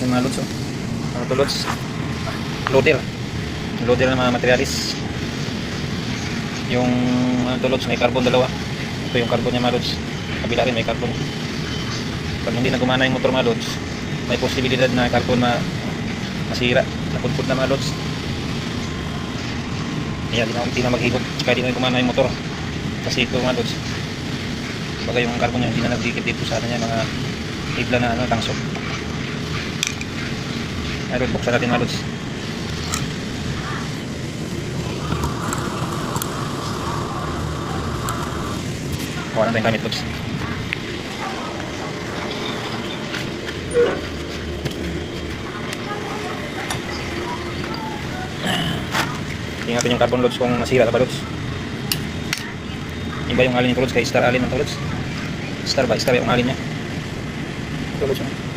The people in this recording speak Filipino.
Yung mga loads, oh. Mga to loads. Loader. Loader ng mga materialis. Yung ano to loads, may carbon dalawa. Ito yung carbon niya mga loads. Kabila rin may carbon. Pag hindi na gumana yung motor mga loads, may posibilidad na carbon masira. Napunpod na mga loads. Ayan, hindi na maghigop. Tsaka hindi na gumana yung motor. Kasi ito mga loads, bagay yung carbon niya hindi na nagdikit dito sa ano niya, mga hibla na ano, tangsok. Ayun, buksan natin mga loads. Kuha na tayong gamit loads. Tingnan yung carbon loads kung masira ka ba loads. Iba yung alin yung loads kay Star alin ng loads. Star ba? Star yung alin niya. Loads.